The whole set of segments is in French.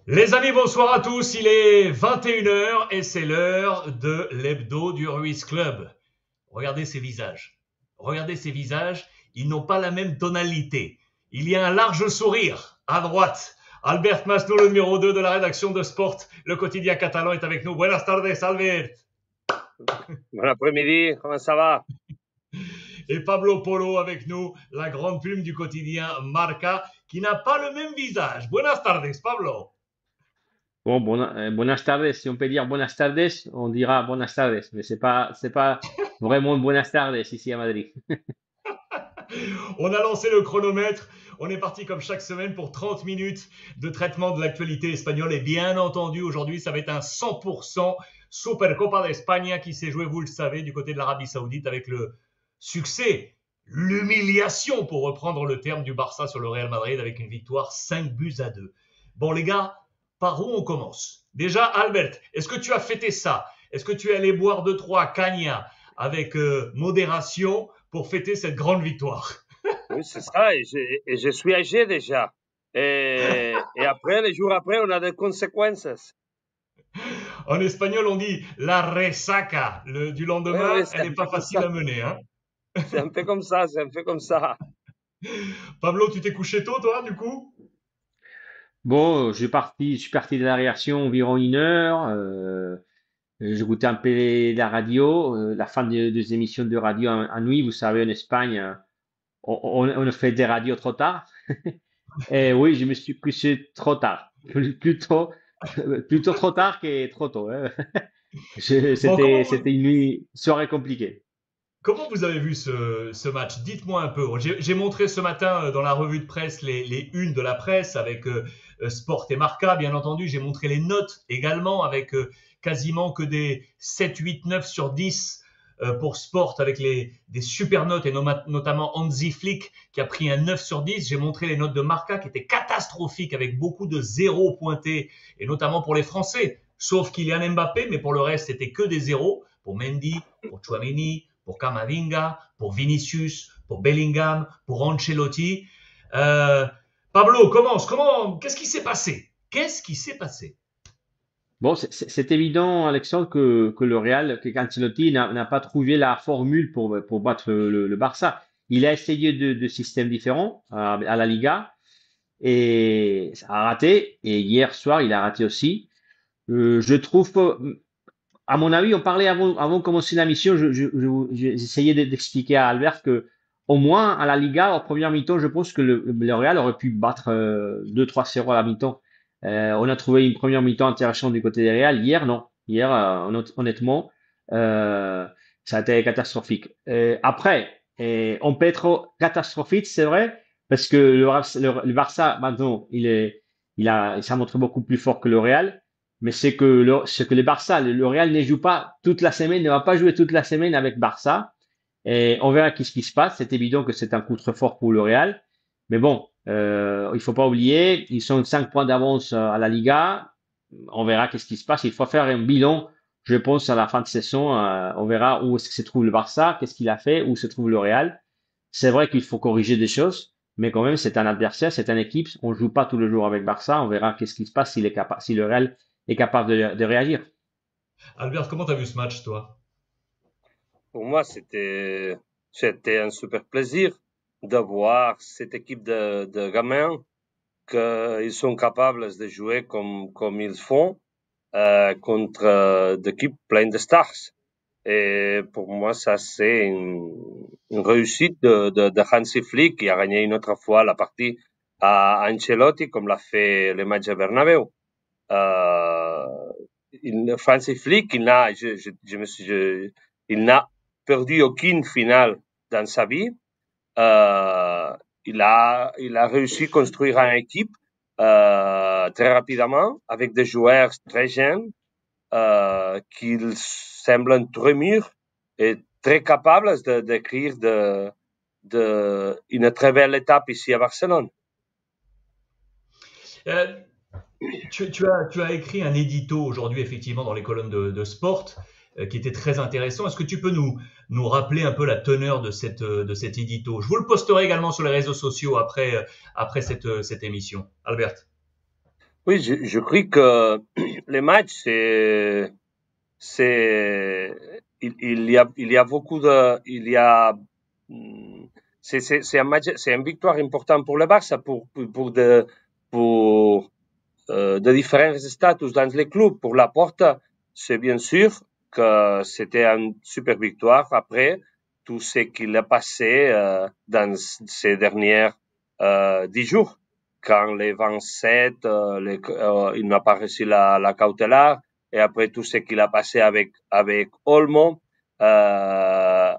Les amis, bonsoir à tous. Il est 21 h et c'est l'heure de l'hebdo du Ruiz Club. Regardez ces visages. Regardez ces visages. Ils n'ont pas la même tonalité. Il y a un large sourire à droite. Albert Masnou, le numéro 2 de la rédaction de Sport, le quotidien catalan, est avec nous. Buenas tardes, Albert. Bon après-midi, comment ça va? Et Pablo Polo avec nous, la grande plume du quotidien Marca, qui n'a pas le même visage. Buenas tardes, Pablo. Bon, buenas tardes. Si on peut dire buenas tardes, on dira buenas tardes. Mais c'est pas vraiment buenas tardes ici à Madrid. On a lancé le chronomètre. On est parti comme chaque semaine pour 30 minutes de traitement de l'actualité espagnole. Et bien entendu, aujourd'hui, ça va être un 100% Supercopa d'Espagne qui s'est joué, vous le savez, du côté de l'Arabie Saoudite avec le succès, l'humiliation, pour reprendre le terme, du Barça sur le Real Madrid avec une victoire 5-2. Bon, les gars, par où on commence? Déjà, Albert, est-ce que tu as fêté ça? Est-ce que tu es allé boire 2-3 cagnas avec modération pour fêter cette grande victoire? Oui, c'est ça, et je suis âgé déjà. Et après, les jours après, on a des conséquences. En espagnol, on dit la resaca du Oui, lendemain. oui, c'est Elle un n'est peu pas comme facile ça. à mener. Hein. C'est un peu comme ça, c'est un peu comme ça. Pablo, tu t'es couché tôt, toi, du coup? Bon, je suis parti de la réaction environ 1 heure. J'écoutais un peu la radio, la fin des émissions de radio en nuit. Vous savez, en Espagne, on fait des radios trop tard. Et oui, je me suis couché trop tard. Plutôt trop tard que trop tôt, hein. Bon, C'était une soirée compliquée. comment vous avez vu ce match? Dites-moi un peu. J'ai montré ce matin dans la revue de presse les unes de la presse avec Sport et Marca, bien entendu. J'ai montré les notes également avec quasiment que des 7, 8, 9 sur 10 pour Sport avec des super notes et notamment Hansi Flick qui a pris un 9 sur 10. J'ai montré les notes de Marca qui étaient catastrophiques avec beaucoup de zéros pointés et notamment pour les Français, sauf Kylian Mbappé, mais pour le reste, c'était que des zéros pour Mendy, pour Chouameni, pour Camavinga, pour Vinicius, pour Bellingham, pour Ancelotti. Euh, Pablo, commence. Qu'est-ce qui s'est passé? Qu'est-ce qui s'est passé? Bon, c'est évident, Alexandre, que le Real, que Ancelotti n'a pas trouvé la formule pour battre le Barça. Il a essayé de systèmes différents à la Liga et ça a raté. Et hier soir, il a raté aussi. Je trouve, à mon avis, on parlait avant de commencer la mission, j'essayais d'expliquer à Albert que au moins à la Liga, en première mi-temps, je pense que le Real aurait pu battre 2-3-0 à la mi-temps. On a trouvé une première mi-temps intéressante du côté des Real. Hier, non. Hier, honnêtement, euh, ça a été catastrophique. Après, on peut être catastrophique, c'est vrai, parce que le Barça, maintenant, il s'est montré beaucoup plus fort que le Real. Mais c'est que les Barça, le Real ne joue pas toute la semaine, ne va pas jouer toute la semaine avec Barça. Et on verra qu'est-ce qui se passe. C'est évident que c'est un contre-fort pour le Real. Mais bon, il faut pas oublier, ils sont 5 points d'avance à la Liga. On verra qu'est-ce qui se passe. Il faut faire un bilan, je pense, à la fin de saison. On verra où est-ce que se trouve le Barça, qu'est-ce qu'il a fait, où se trouve le Real. C'est vrai qu'il faut corriger des choses, mais quand même, c'est un adversaire, c'est une équipe. On joue pas tous les jours avec Barça. On verra qu'est-ce qui se passe s'il est capable, si le Real est capable de réagir. Albert, comment t'as vu ce match, toi? Pour moi, c'était un super plaisir de voir cette équipe de gamins qu'ils sont capables de jouer comme ils font contre des équipes pleines de stars. Et pour moi, ça, c'est une réussite de Hansi Flick qui a gagné une autre fois la partie à Ancelotti, comme l'a fait le match à Bernabeu. Euh, Hansi Flick, il n'a perdu aucune finale dans sa vie. Il a réussi à construire une équipe très rapidement avec des joueurs très jeunes qui semblent très mûrs et très capables d'écrire une très belle étape ici à Barcelone. Euh, tu as écrit un édito aujourd'hui, effectivement, dans les colonnes de Sport, qui était très intéressant. Est-ce que tu peux nous rappeler un peu la teneur de cet édito? Je vous le posterai également sur les réseaux sociaux après cette émission. Albert. Oui, je crois que les matchs, il y a beaucoup de, il y a, hum, c'est un match, c'est une victoire importante pour le Barça, pour de différents statuts dans les clubs. Pour la Porta, c'est bien sûr que c'était une super victoire après tout ce qu'il a passé dans ces dernières 10 jours. Quand les 27, il n'a pas reçu la cautelaire, et après tout ce qu'il a passé avec Olmo, euh,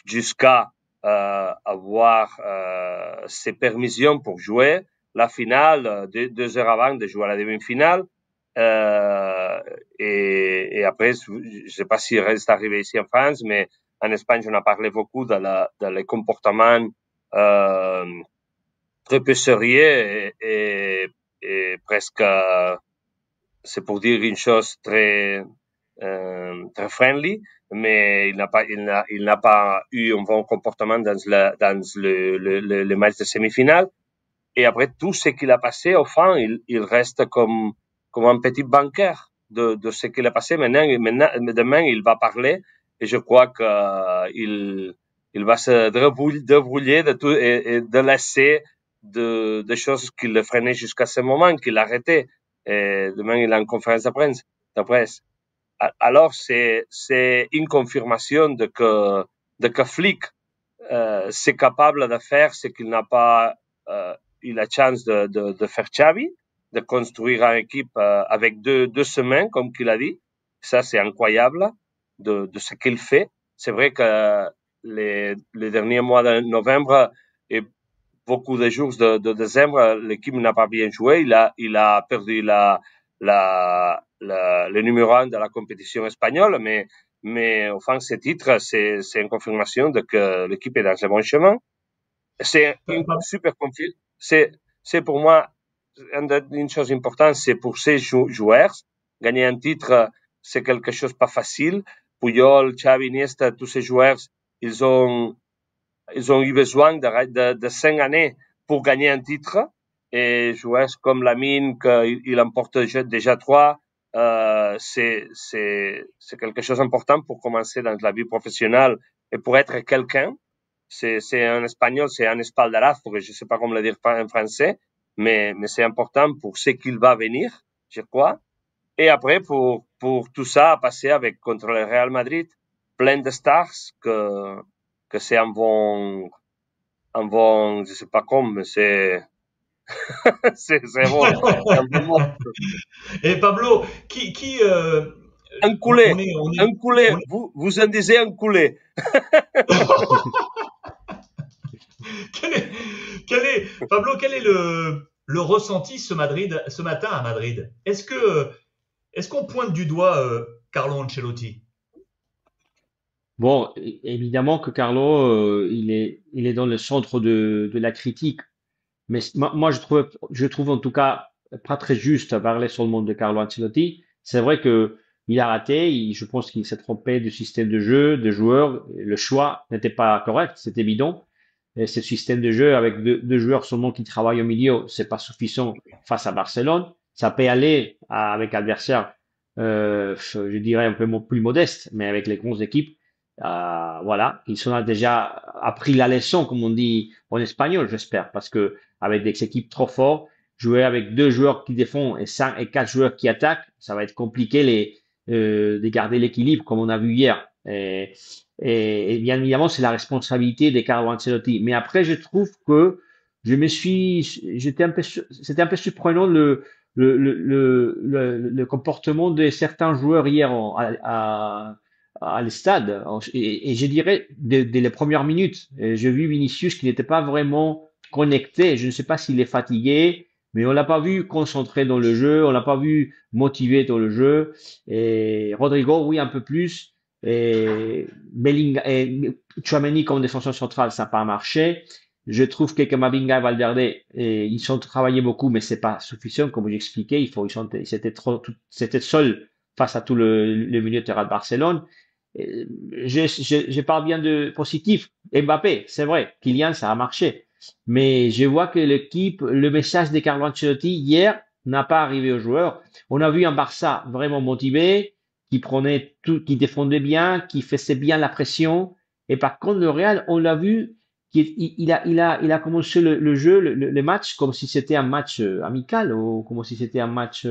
jusqu'à avoir ses permissions pour jouer la finale 2 heures avant de jouer à la demi-finale. Et après, je ne sais pas s'il reste arrivé ici en France, mais en Espagne, on a parlé beaucoup de les comportements très peu sérieux et presque, c'est pour dire une chose très friendly, mais il n'a pas eu un bon comportement dans le match de semi-finale. Et après tout ce qu'il a passé, au fond, il reste comme un petit banquier de ce qu'il a passé. Maintenant, demain, il va parler et je crois il va se débrouiller de tout et de laisser de choses qui le freinaient jusqu'à ce moment, qu'il arrêtait. Et demain, il a une conférence de presse. Alors, c'est une confirmation de que Flick c'est capable de faire ce qu'il n'a pas eu la chance de faire Xavi, de construire une équipe avec deux semaines, comme qu'il a dit. Ça, c'est incroyable de ce qu'il fait. C'est vrai que les derniers mois de novembre et beaucoup de jours de décembre, l'équipe n'a pas bien joué. Il a perdu le numéro 1 de la compétition espagnole, mais enfin, ce titre, c'est une confirmation de que l'équipe est dans le bon chemin. C'est une super confiance. C'est pour moi une chose importante, c'est pour ces joueurs. Gagner un titre, c'est quelque chose de pas facile. Puyol, Xavi, Iniesta, tous ces joueurs, ils ont eu besoin de 5 années pour gagner un titre. Et joueurs comme Lamine, qu'il emporte déjà 3, c'est quelque chose d'important pour commencer dans la vie professionnelle et pour être quelqu'un. C'est en espagnol, c'est un espaldarazo, je ne sais pas comment le dire en français, mais c'est important pour ce qu'il va venir, je crois. Et après, pour tout ça, passer contre le Real Madrid, plein de stars, que c'est un bon, je sais pas comment, mais c'est bon, un bon mot. Et Pablo, Un coulé, on est- vous en disiez un coulé. quel est, Pablo, quel est le ressenti ce matin à Madrid? Est-ce qu'on pointe du doigt Carlo Ancelotti? Bon, évidemment que Carlo, il est dans le centre de la critique. Mais moi, je trouve en tout cas pas très juste à parler sur le monde de Carlo Ancelotti. C'est vrai que il a raté. Je pense qu'il s'est trompé du système de jeu, de joueurs. Le choix n'était pas correct, c'est évident. Et ce système de jeu avec deux joueurs seulement qui travaillent au milieu, c'est pas suffisant face à Barcelone. Ça peut aller avec adversaires, je dirais un peu plus modestes, mais avec les grosses équipes, voilà, ils ont déjà appris la leçon, comme on dit en espagnol, j'espère, parce que avec des équipes trop fortes, jouer avec deux joueurs qui défendent et 5 et 4 joueurs qui attaquent, ça va être compliqué de garder l'équilibre, comme on a vu hier. Et bien évidemment, c'est la responsabilité de Carlo Ancelotti. Mais après, je trouve que c'était un peu surprenant le comportement de certains joueurs hier à l'estade. Et je dirais, dès les premières minutes, j'ai vu Vinicius qui n'était pas vraiment connecté. Je ne sais pas s'il est fatigué, mais on l'a pas vu concentré dans le jeu, on l'a pas vu motivé dans le jeu. Et Rodrigo, oui, un peu plus. Et Bellingham et Tchouaméni comme défenseur central, ça n'a pas marché. Je trouve que Camavinga et Valverde, ils sont travaillé beaucoup, mais c'est pas suffisant, comme j'expliquais. C'était seul face à tout le milieu de terrain de Barcelone. Je parle bien de positif. Mbappé, c'est vrai. Kylian, ça a marché. Mais je vois que l'équipe, le message de Carlo Ancelotti hier n'a pas arrivé aux joueurs. On a vu un Barça vraiment motivé, qui prenait tout, qui défendait bien, qui faisait bien la pression. Et par contre, le Real, on l'a vu, il a commencé le jeu, le match, comme si c'était un match amical ou comme si c'était un match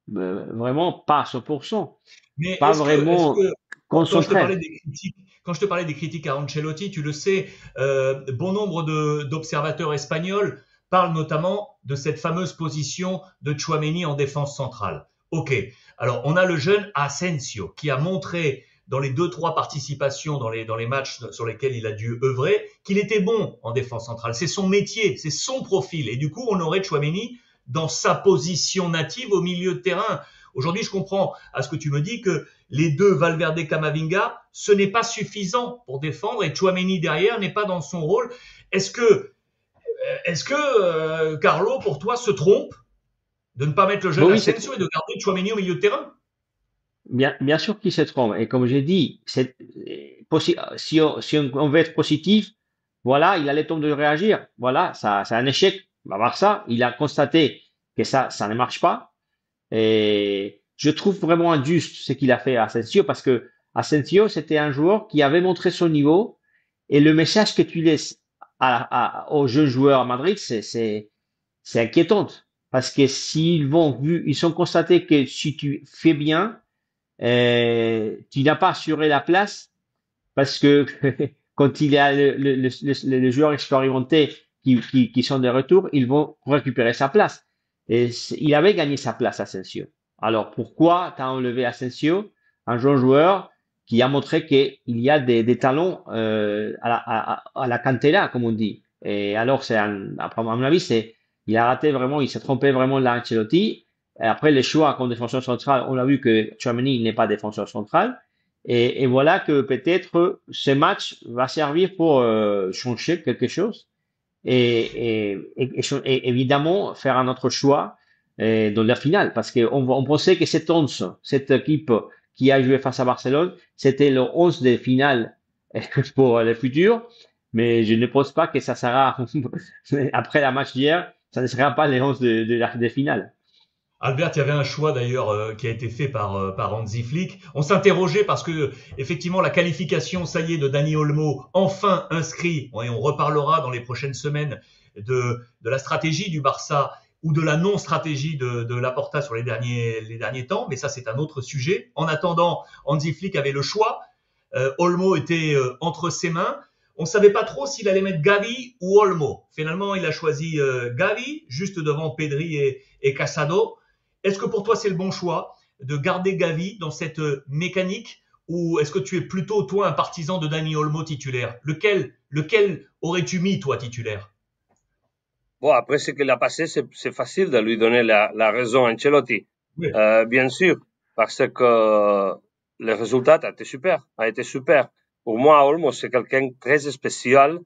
vraiment pas à 100%, Mais pas est-ce vraiment que quand je te concentré. parlais des critiques, quand je te parlais des critiques à Ancelotti, tu le sais, bon nombre d'observateurs espagnols parlent notamment de cette fameuse position de Tchouaméni en défense centrale. Ok, alors on a le jeune Asensio qui a montré dans les 2-3 participations dans les matchs sur lesquels il a dû œuvrer qu'il était bon en défense centrale. C'est son métier, c'est son profil. Et du coup, on aurait Tchouaméni dans sa position native au milieu de terrain. Aujourd'hui, je comprends à ce que tu me dis que les deux, Valverde, Camavinga, ce n'est pas suffisant pour défendre et Tchouaméni derrière n'est pas dans son rôle. Est-ce que, Carlo, pour toi, se trompe de ne pas mettre le jeune Oui, Asensio et de garder Tchouaméni au milieu de terrain? bien sûr qu'il se trompe. Et comme j'ai dit, si on veut être positif, voilà, il a le temps de réagir. Voilà, ça, c'est un échec. On va voir ça. Il a constaté que ça ne marche pas. Et je trouve vraiment injuste ce qu'il a fait à Asensio parce que Asensio, c'était un joueur qui avait montré son niveau et le message que tu laisses aux jeunes joueurs à Madrid, c'est inquiétant parce que ils ont constaté que si tu fais bien, tu n'as pas assuré la place parce que quand il y a les joueurs expérimentés qui sont de retour, ils vont récupérer sa place. Et il avait gagné sa place, Asensio. Alors pourquoi tu as enlevé Asensio, un jeune joueur qui a montré qu'il y a des talents à la cantera, comme on dit. Et alors, à mon avis, il a raté vraiment, il s'est trompé vraiment là, Ancelotti. Et après, les choix comme défenseur central, on a vu que Tchouaméni n'est pas défenseur central. Et voilà que peut-être ce match va servir pour changer quelque chose et évidemment faire un autre choix dans la finale. Parce qu'on pensait que cette équipe qui a joué face à Barcelone, c'était le 11 de finale pour le futur. Mais je ne pense pas que ça sera, après la match d'hier, ça ne sera pas les 11 de finale. Albert, il y avait un choix d'ailleurs qui a été fait par Hansi Flick. On s'interrogeait parce que effectivement la qualification, ça y est, de Dani Olmo, enfin inscrit, et on reparlera dans les prochaines semaines de la stratégie du Barça ou de la non-stratégie de Laporta sur les derniers temps, mais ça c'est un autre sujet. En attendant, Hansi Flick avait le choix. Olmo était entre ses mains. On ne savait pas trop s'il allait mettre Gavi ou Olmo. Finalement, il a choisi Gavi, juste devant Pedri et Casado. Est-ce que pour toi, c'est le bon choix de garder Gavi dans cette mécanique ou est-ce que tu es plutôt, toi, un partisan de Dani Olmo titulaire? Lequel aurais-tu mis, toi, titulaire? Bon, après ce qu'il a passé, c'est facile de lui donner la raison à Ancelotti. Oui. Bien sûr, parce que le résultat a été super. Pour moi, Olmo, c'est quelqu'un de très spécial,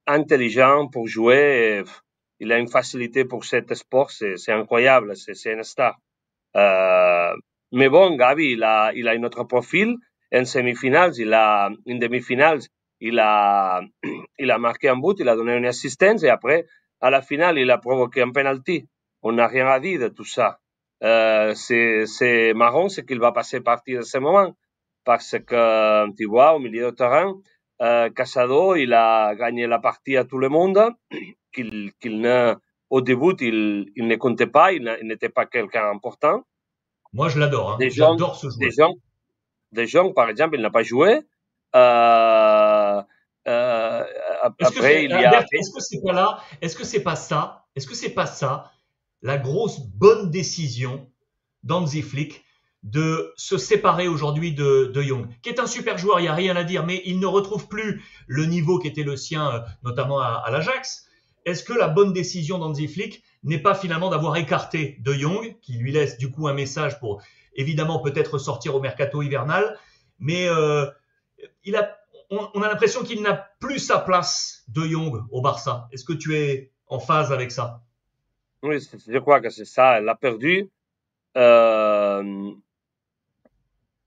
intelligent pour jouer. Il a une facilité pour cet sport, c'est incroyable, c'est une star. Mais bon, Gavi, il a un autre profil. En semi-finales, en demi-finales, il a marqué un but, il a donné une assistance et après, à la finale, il a provoqué un penalty. On n'a rien à dire de tout ça. C'est marrant ce qu'il va passer partir de ce moment parce que, tu vois, au milieu de terrain, Casado, il a gagné la partie à tout le monde, au début, il ne comptait pas, il n'était pas quelqu'un important. Moi, je l'adore. Hein. Des gens, J'adore ce des joueur. gens, des gens, par exemple, il n'a pas joué. Euh, euh, après, il y a. Albert, est-ce que c'est pas là? Est-ce que c'est pas ça? Est-ce que c'est pas ça la grosse bonne décision d'Hansi Flick de se séparer aujourd'hui de Jong, qui est un super joueur, il n'y a rien à dire, mais il ne retrouve plus le niveau qui était le sien, notamment à l'Ajax. Est-ce que la bonne décision d'Hansi Flick n'est pas finalement d'avoir écarté De Jong, qui lui laisse du coup un message pour évidemment peut-être sortir au mercato hivernal, mais il a, on a l'impression qu'il n'a plus sa place De Jong au Barça. Est-ce que tu es en phase avec ça? Oui, je crois que c'est ça. Elle a perdu euh,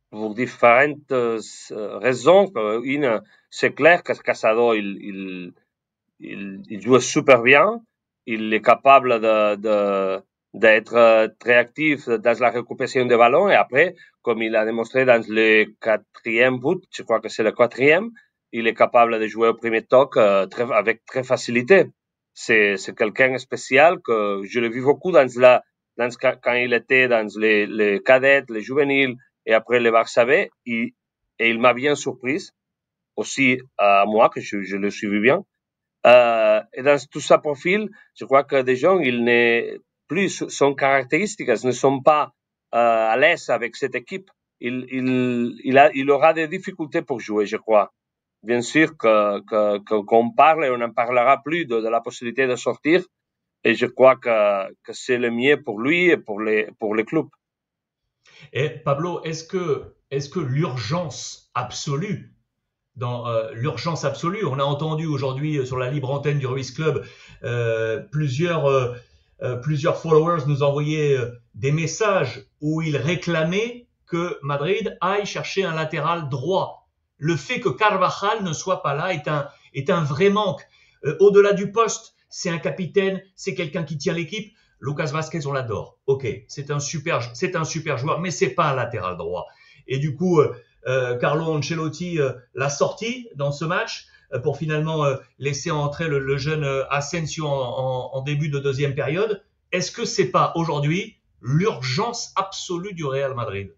pour différentes raisons. Une, c'est clair que Casado, il jouait super bien. il est capable d'être très actif dans la récupération des ballons. Et après, comme il a démontré dans le quatrième but, je crois que c'est le quatrième, il est capable de jouer au premier toc avec très facilité. C'est quelqu'un de spécial que je l'ai vu beaucoup quand il était dans les cadets, les juvéniles et après les Barça B. Et il m'a bien surpris, aussi à moi, que je le suivi bien. Et dans tout sa profil, je crois que des gens, il n'est plus, son caractéristiques ne sont pas à l'aise avec cette équipe. Il aura des difficultés pour jouer, je crois. Bien sûr qu'on parle et on n'en parlera plus de la possibilité de sortir. Et je crois que c'est le mieux pour lui et pour les clubs. Et Pablo, est-ce que l'urgence absolue, l'urgence absolue, on a entendu aujourd'hui sur la libre antenne du Ruiz Club plusieurs followers nous envoyaient des messages où ils réclamaient que Madrid aille chercher un latéral droit. Le fait que Carvajal ne soit pas là est un vrai manque. Au-delà du poste, c'est un capitaine, c'est quelqu'un qui tient l'équipe. Lucas Vázquez, on l'adore. Ok, c'est un super joueur, mais c'est pas un latéral droit. Et du coup, Carlo Ancelotti l'a sorti dans ce match pour finalement laisser entrer le jeune Asensio en début de deuxième période. Est-ce que c'est pas aujourd'hui l'urgence absolue du Real Madrid?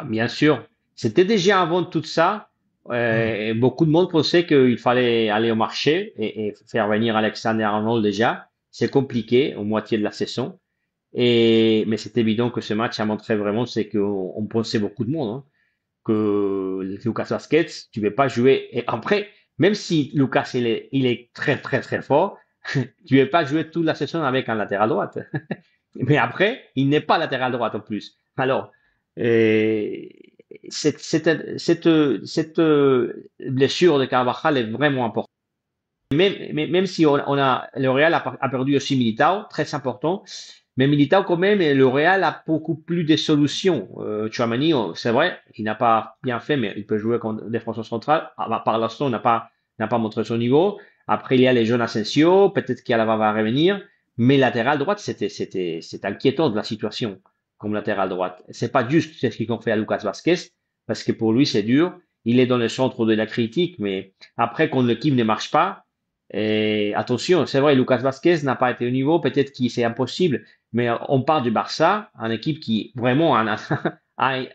Bien sûr, c'était déjà avant tout ça. Et beaucoup de monde pensait qu'il fallait aller au marché et faire venir Alexander-Arnold déjà. C'est compliqué au moitié de la saison. Mais c'est évident que ce match a montré vraiment, c'est qu'on pensait beaucoup de monde, hein, que Lucas Vázquez, tu ne peux pas jouer. Et après, même si Lucas il est très très très fort, tu ne peux pas jouer toute la saison avec un latéral droite. Mais après, il n'est pas latéral droite en plus. Alors, cette blessure de Carvajal est vraiment importante. Même si le Real a perdu aussi Militao, très important, mais Militao quand même, le Real a beaucoup plus de solutions. Tchouaméni, c'est vrai, il n'a pas bien fait, mais il peut jouer comme défenseur central. Par l'instant, n'a pas montré son niveau. Après, il y a les jeunes Asensio, peut-être qu'Alaba va revenir, mais latéral droite, c'est inquiétant de la situation comme latéral droite. C'est pas juste ce qu'ils ont fait à Lucas Vázquez, parce que pour lui, c'est dur. Il est dans le centre de la critique, mais après, quand l'équipe ne marche pas, et attention, c'est vrai, Lucas Vázquez n'a pas été au niveau, peut-être que c'est impossible, mais on parle du Barça, une équipe qui vraiment a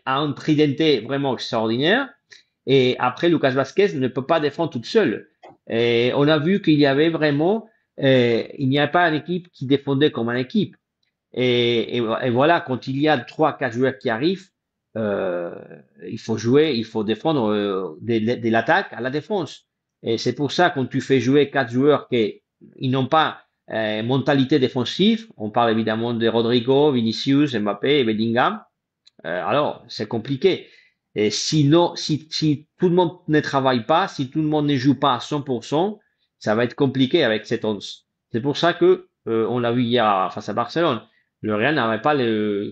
un tridente vraiment extraordinaire. Et après, Lucas Vázquez ne peut pas défendre toute seule. Et on a vu qu'il y avait vraiment, il n'y a pas une équipe qui défendait comme une équipe. Et voilà, quand il y a 3-4 joueurs qui arrivent, il faut jouer, il faut défendre de l'attaque à la défense. Et c'est pour ça, quand tu fais jouer 4 joueurs qui n'ont pas mentalité défensive, on parle évidemment de Rodrigo, Vinicius, Mbappé et Bellingham, alors c'est compliqué. Et sinon, si tout le monde ne travaille pas, si tout le monde ne joue pas à 100%, ça va être compliqué avec cette 11. C'est pour ça que on l'a vu hier face à Barcelone. Le Real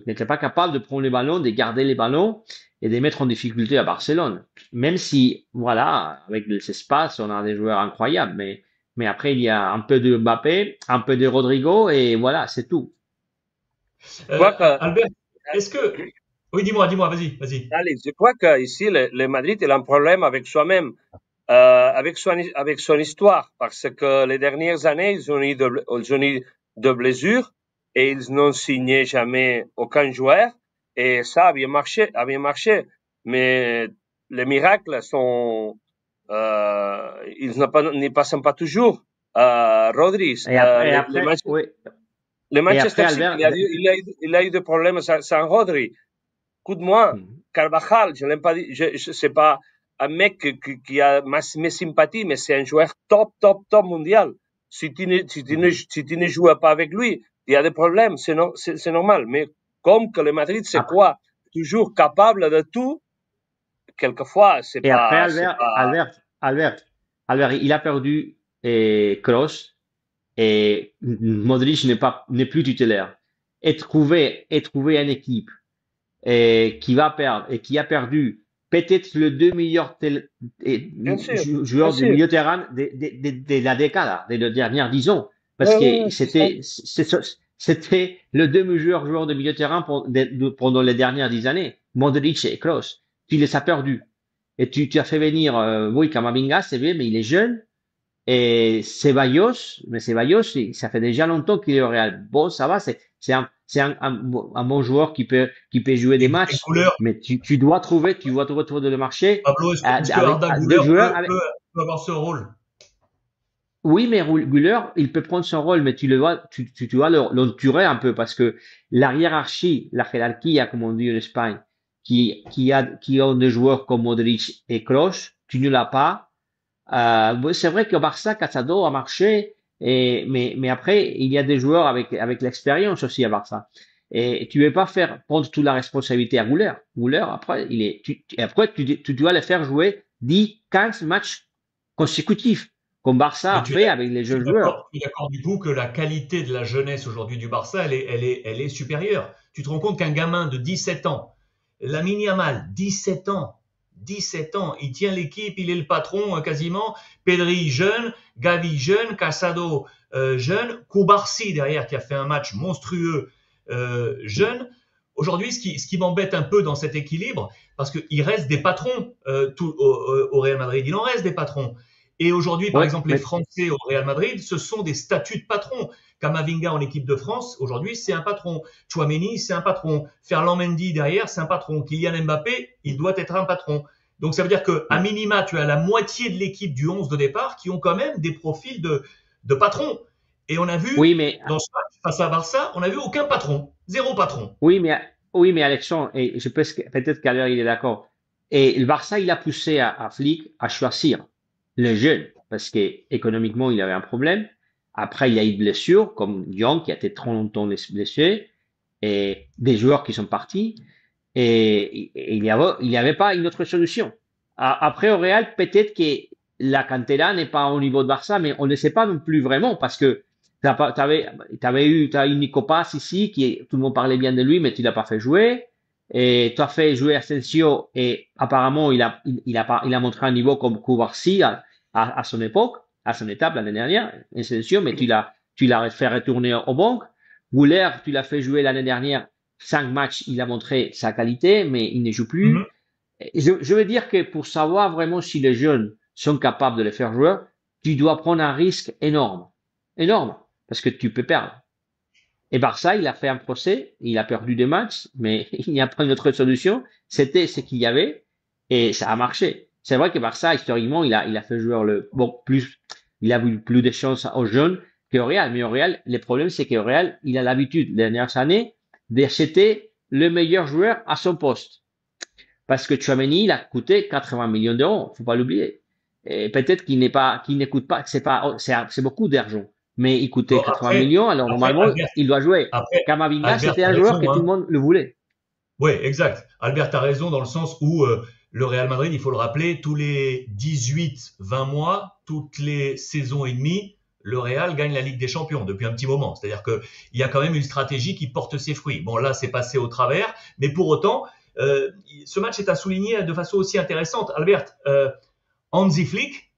n'était pas capable de prendre les ballons, de garder les ballons et de les mettre en difficulté à Barcelone. Même si, voilà, avec les espaces, on a des joueurs incroyables, mais après, il y a un peu de Mbappé, un peu de Rodrigo et voilà, c'est tout. Albert, est-ce que... Oui, dis-moi, vas-y. Allez, je crois qu'ici, le Madrid, il a un problème avec soi-même, avec son histoire, parce que les dernières années, ils ont eu de blessures et ils n'ont signé jamais aucun joueur et ça a bien marché. Mais les miracles ils ne passent pas toujours. Rodri, le Manchester City, il a eu des problèmes sans Rodri. Écoute-moi, Carvajal, je l'aime pas dit, c'est pas un mec qui a mes sympathies, mais c'est un joueur top mondial. Si tu ne joues pas avec lui, il y a des problèmes, c'est normal. Mais comme que le Madrid, c'est quoi? Toujours capable de tout, quelquefois, c'est pas. Et après, Albert, il a perdu Kroos et Modric n'est plus titulaire. Et trouver une équipe qui va perdre et qui a perdu peut-être le deux meilleurs joueurs du milieu de terrain de la décade, des dernières 10 ans. Parce que ouais, c'est ça. c'était le deux meilleurs joueurs de milieu de terrain pendant les dernières 10 années. Modric et Kroos. Tu les as perdus. Et tu as fait venir, oui, Camavinga, c'est vrai, mais il est jeune. Et Ceballos, mais Ceballos, ça fait déjà longtemps qu'il est au Real. Bon, ça va, c'est un bon joueur qui peut jouer des Et matchs, Güler, mais tu dois trouver sur le marché Pablo, est-ce que avec Arda des Güler joueurs avec. peut avoir ce rôle? Oui, mais Güler, il peut prendre son rôle, mais tu dois l'entourer un peu parce que la hiérarchie, la hiérarchie, comme on dit en Espagne, qui a des joueurs comme Modric et Kroos, tu ne l'as pas. C'est vrai que Barça, Casado a marché, mais après, il y a des joueurs avec l'expérience aussi à Barça. Et tu ne veux pas faire prendre toute la responsabilité à Güler. Güler, après, après, tu dois le faire jouer 10, 15 matchs consécutifs, comme Barça Mais a fait avec les jeunes joueurs. tu es d'accord du coup que la qualité de la jeunesse aujourd'hui du Barça, elle est supérieure. Tu te rends compte qu'un gamin de 17 ans, Lamine Yamal, 17 ans, 17 ans, il tient l'équipe, il est le patron quasiment. Pedri jeune, Gavi jeune, Casado jeune, Koubarsi derrière qui a fait un match monstrueux jeune. Aujourd'hui, ce qui m'embête un peu dans cet équilibre, parce qu'il reste des patrons au Real Madrid, il en reste des patrons. Et aujourd'hui, par Ouais, exemple, les mais Français au Real Madrid, ce sont des statuts de patrons. Kamavinga en équipe de France, aujourd'hui, c'est un patron. Chouameni, c'est un patron. Ferland Mendy derrière, c'est un patron. Kylian Mbappé, il doit être un patron. Donc ça veut dire qu'à minima, tu as la moitié de l'équipe du 11 de départ qui ont quand même des profils de patrons. Et on a oui, vu, mais dans ce match face à Barça, on a vu aucun patron. Zéro patron. Oui, mais, oui, mais Alexandre, et je pense peut-être qu'Alain, il est d'accord. Et le Barça, il a poussé à Flick à choisir le jeune, parce que économiquement, il avait un problème. Après, il y a eu des blessures, comme Young, qui a été trop longtemps blessé, et des joueurs qui sont partis, et il y avait pas une autre solution. Après, au Real, peut-être que la cantera n'est pas au niveau de Barça, mais on ne sait pas non plus vraiment, parce que t'as eu Nico Paz ici, tout le monde parlait bien de lui, mais tu l'as pas fait jouer. Et tu as fait jouer Asensio, et apparemment, il a montré un niveau comme Koubarsi à son époque, à son étape l'année dernière, Asensio, mais tu l'as fait retourner au banc. Gouler, tu l'as fait jouer l'année dernière, 5 matchs, il a montré sa qualité, mais il ne joue Mm -hmm. plus. Je veux dire que pour savoir vraiment si les jeunes sont capables de les faire jouer, tu dois prendre un risque énorme. Énorme. Parce que tu peux perdre. Et Barça, il a fait un procès, il a perdu des matchs, mais il n'y a pas une autre solution. C'était ce qu'il y avait et ça a marché. C'est vrai que Barça, historiquement, il a fait jouer il a eu plus de chances aux jeunes qu'au Real. Mais au Real, le problème, c'est qu'au Real, il a l'habitude, les dernières années, d'acheter le meilleur joueur à son poste. Parce que Tchouaméni, il a coûté 80 millions d'euros. Faut pas l'oublier. Et peut-être qu'il n'écoute pas, c'est beaucoup d'argent. Mais il coûtait Bon, 80 millions, alors normalement, il doit jouer. Camavinga, Albert, c'était tu as un joueur raison, que tout le hein. monde le voulait. Oui, exact. Albert, tu as raison dans le sens où le Real Madrid, il faut le rappeler, tous les 18-20 mois, toutes les saisons et demie, le Real gagne la Ligue des Champions depuis un petit moment. C'est-à-dire qu'il y a quand même une stratégie qui porte ses fruits. Bon, là, c'est passé au travers, mais pour autant, ce match est à souligner de façon aussi intéressante. Albert, Hansi Flick,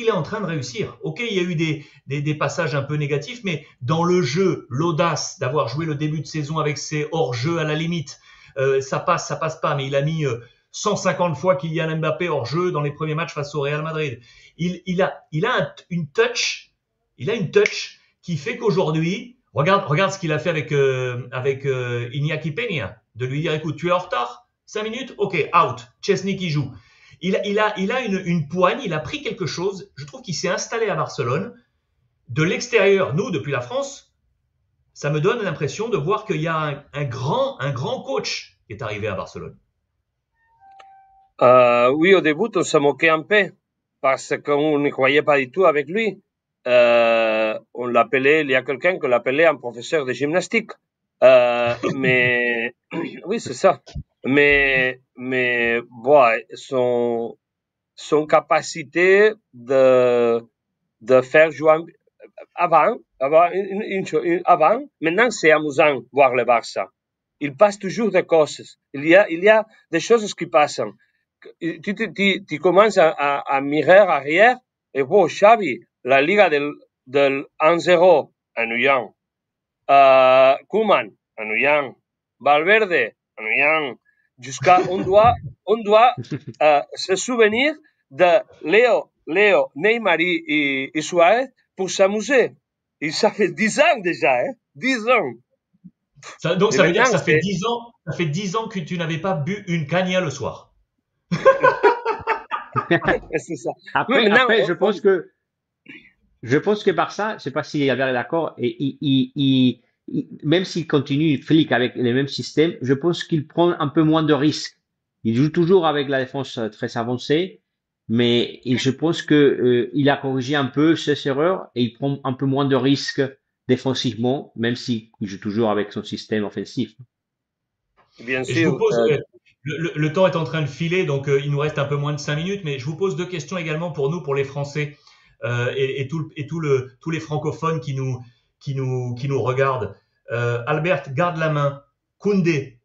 il est en train de réussir. Ok, il y a eu des passages un peu négatifs, mais dans le jeu, l'audace d'avoir joué le début de saison avec ses hors-jeux à la limite, ça passe pas, mais il a mis 150 fois Kylian Mbappé hors-jeu dans les premiers matchs face au Real Madrid. Il a une touch qui fait qu'aujourd'hui, regarde ce qu'il a fait avec Iñaki Peña, de lui dire, écoute, tu es en retard, 5 minutes, ok, out, Chesney qui joue. Il a une poigne, il a pris quelque chose. Je trouve qu'il s'est installé à Barcelone. De l'extérieur, nous, depuis la France, ça me donne l'impression de voir qu'il y a un grand coach qui est arrivé à Barcelone. Oui, au début, on se moquait un peu parce qu'on ne croyait pas du tout avec lui. On l'appelait, il y a quelqu'un qui l'appelait un professeur de gymnastique. Mais oui, c'est ça. Mais bon, son capacité de faire jouer avant, maintenant c'est amusant voir le Barça. Il passe toujours des choses. Il y a des choses qui passent. Tu commences à mirer arrière et bon, Xavi, la Liga del 1-0 ennuyant, Koeman ennuyant, Valverde ennuyant, on doit se souvenir de Léo, Neymar et Suarez pour s'amuser. Et ça fait 10 ans déjà, hein, 10 ans. Donc ça veut dire que ça fait 10 ans, ça fait 10 ans que tu n'avais pas bu une cagna le soir. C'est ça. Après, je pense que Barça, je sais pas si Albert est d'accord, et même s'il continue Flick avec les mêmes systèmes, je pense qu'il prend un peu moins de risques. Il joue toujours avec la défense très avancée, mais je pense que il a corrigé un peu ses erreurs et il prend un peu moins de risques défensivement, même s'il joue toujours avec son système offensif. Bien Et je vous sûr. pose, le temps est en train de filer, donc il nous reste un peu moins de 5 minutes, mais je vous pose deux questions également pour nous, pour les Français tous les francophones qui nous regardent. Albert, garde la main. Koundé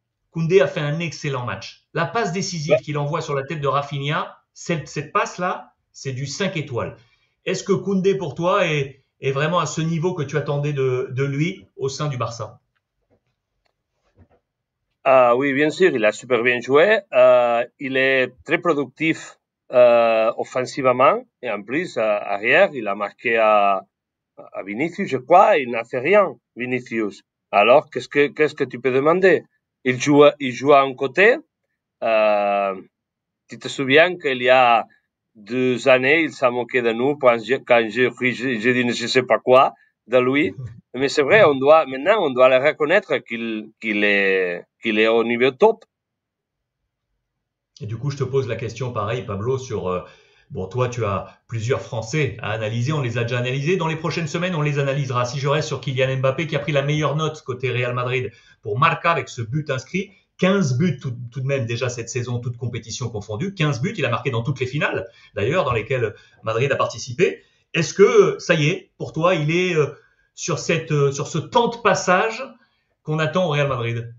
a fait un excellent match. La passe décisive qu'il envoie sur la tête de Rafinha, cette passe-là, c'est du 5 étoiles. Est-ce que Koundé, pour toi, est vraiment à ce niveau que tu attendais de lui au sein du Barça? Oui, bien sûr, il a super bien joué. Il est très productif offensivement et en plus, arrière, il a marqué à Vinicius, je crois, il n'a fait rien, Vinicius. Alors, qu'est-ce que tu peux demander? Il joue à un côté. Tu te souviens qu'il y a 2 années, il s'est moqué de nous quand j'ai dit je sais pas quoi de lui. Mais c'est vrai, maintenant, on doit le reconnaître qu'il est au niveau top. Et du coup, je te pose la question pareil, Pablo, sur bon, toi, tu as plusieurs Français à analyser. On les a déjà analysés. Dans les prochaines semaines, on les analysera. Si je reste sur Kylian Mbappé, qui a pris la meilleure note côté Real Madrid pour Marca avec ce but inscrit, 15 buts tout de même déjà cette saison, toute compétition confondue. 15 buts, il a marqué dans toutes les finales, d'ailleurs, dans lesquelles Madrid a participé. Est-ce que, ça y est, pour toi, il est sur ce temps de passage qu'on attend au Real Madrid?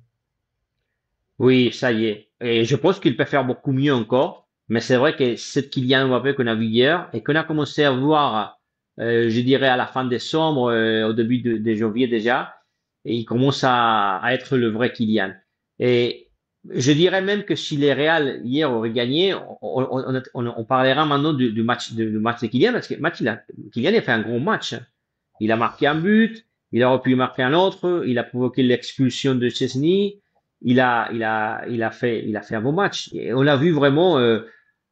Oui, ça y est. Et je pense qu'il peut faire beaucoup mieux encore. Mais c'est vrai que cette Kylian Mbappé qu'on a vu hier et qu'on a commencé à voir, je dirais à la fin décembre, au début de janvier déjà, et il commence à être le vrai Kylian. Et je dirais même que si les Real hier auraient gagné, on parlera maintenant du match de Kylian parce que Kylian a fait un gros match. Il a marqué un but, il aurait pu marquer un autre, il a provoqué l'expulsion de Chesney. Il a fait un bon match. Et on l'a vu vraiment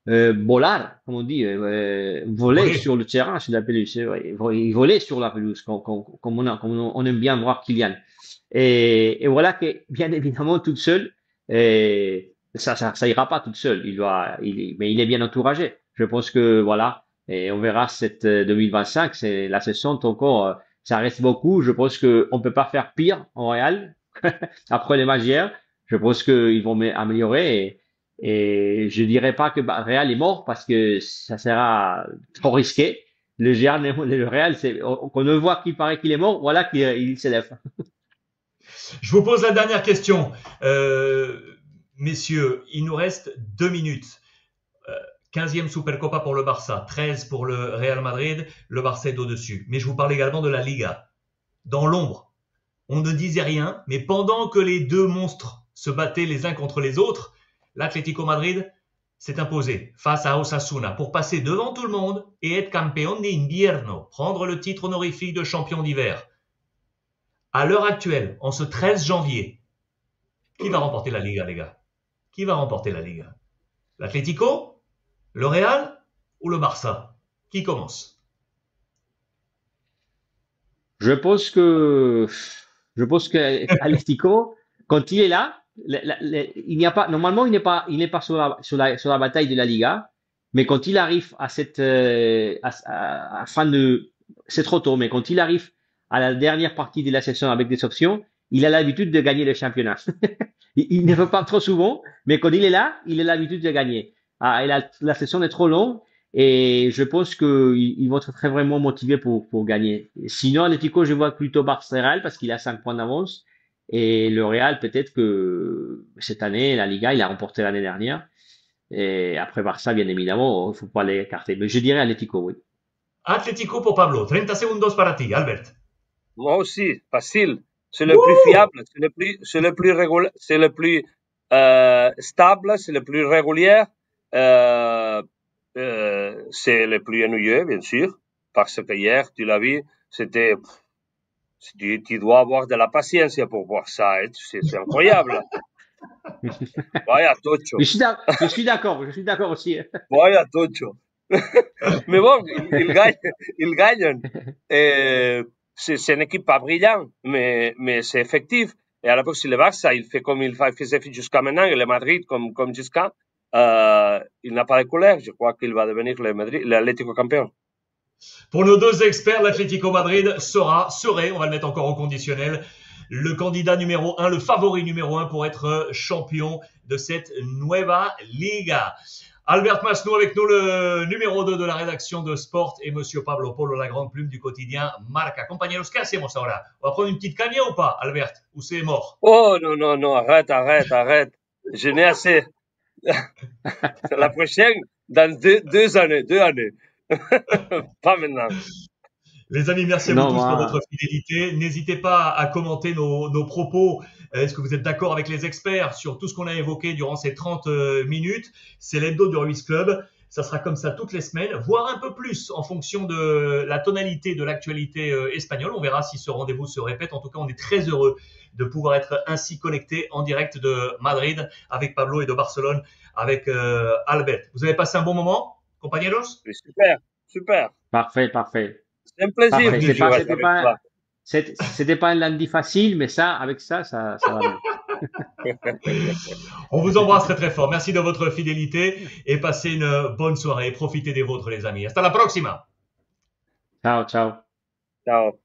volar, comme on dit, voler Oui. sur le terrain, je l'appelle, c'est vrai. Il volait sur la pelouse, comme on aime bien voir Kylian. Et voilà que, bien évidemment, toute seule, ça ira pas toute seule. Mais il est bien entouragé. Je pense que voilà, et on verra cette 2025, c'est la saison encore, ça reste beaucoup. Je pense que on peut pas faire pire en Real après les matchs hier. Je pense qu'ils vont améliorer et je dirais pas que Real est mort parce que ça sera trop risqué. Le Real, qu'on ne voit qu'il paraît qu'il est mort, voilà qu'il s'élève. Je vous pose la dernière question. Messieurs, il nous reste 2 minutes. 15e Supercopa pour le Barça, 13 pour le Real Madrid, le Barça est au-dessus. Mais je vous parle également de la Liga. Dans l'ombre, on ne disait rien, mais pendant que les deux monstres se battaient les uns contre les autres, l'Atlético Madrid s'est imposé face à Osasuna pour passer devant tout le monde et être campeón de invierno, prendre le titre honorifique de champion d'hiver. À l'heure actuelle, en ce 13 janvier, qui va remporter la Liga, les gars? Qui va remporter la Liga? L'Atlético? Le Real? Ou le Barça? Qui commence? Je pense que Atlético, quand il est là, il n'y a pas, normalement, il n'est pas sur la bataille de la Liga, mais quand il arrive à fin c'est trop tôt, mais quand il arrive à la dernière partie de la saison avec des options, il a l'habitude de gagner le championnat. Il ne veut pas trop souvent, mais quand il est là, il a l'habitude de gagner. Et la saison est trop longue et je pense qu'ils vont être très vraiment motivés pour gagner. Sinon, Atlético, je vois plutôt Barça parce qu'il a 5 points d'avance. Et le Real, peut-être que cette année, la Liga, il a remporté l'année dernière. Et après Barça, bien évidemment, il ne faut pas l'écarter. Mais je dirais Atlético, oui. Atlético pour Pablo. 30 segundos para ti, Albert. Moi aussi, facile. C'est le plus fiable, c'est le plus régulier, c'est le plus stable, c'est le plus régulier. C'est le plus ennuyeux, bien sûr, parce que hier, tu l'as vu, tu dois avoir de la patience pour voir ça, hein. C'est incroyable. Vaya tocho. Je suis d'accord aussi. Vaya tocho. Mais bon, ils gagnent. C'est une équipe pas brillante, mais c'est effectif. Et à la fois, si le Barça, il fait comme il faisait jusqu'à maintenant, et le Madrid comme jusqu'à, il n'a pas de couleur. Je crois qu'il va devenir l'Atlético champion. Pour nos deux experts, l'Atlético Madrid serait, on va le mettre encore au conditionnel, le candidat numéro 1, le favori numéro 1 pour être champion de cette Nueva Liga. Albert Masnou avec nous, le numéro 2 de la rédaction de Sport, et monsieur Pablo Polo, la grande plume du quotidien Marca. Compañeros, ¿qué hacemos ahora? On va prendre une petite caña ou pas, Albert? Ou c'est mort? Oh non, arrête. Je n'ai assez. La prochaine, dans deux années. Pas maintenant. Les amis, merci à vous tous pour votre fidélité. N'hésitez pas à commenter nos propos. Est-ce que vous êtes d'accord avec les experts sur tout ce qu'on a évoqué durant ces 30 minutes? C'est l'hebdo du Ruiz Club. Ça sera comme ça toutes les semaines, voire un peu plus en fonction de la tonalité de l'actualité espagnole. On verra si ce rendez-vous se répète. En tout cas, on est très heureux de pouvoir être ainsi connecté en direct de Madrid avec Pablo et de Barcelone avec Albert. Vous avez passé un bon moment, compañeros? Super. Parfait. C'est un plaisir de jouer avec toi. C'était pas un lundi facile, mais avec ça va bien. On vous embrasse très très fort. Merci de votre fidélité et passez une bonne soirée. Profitez des vôtres, les amis. Hasta la próxima. Ciao. Ciao.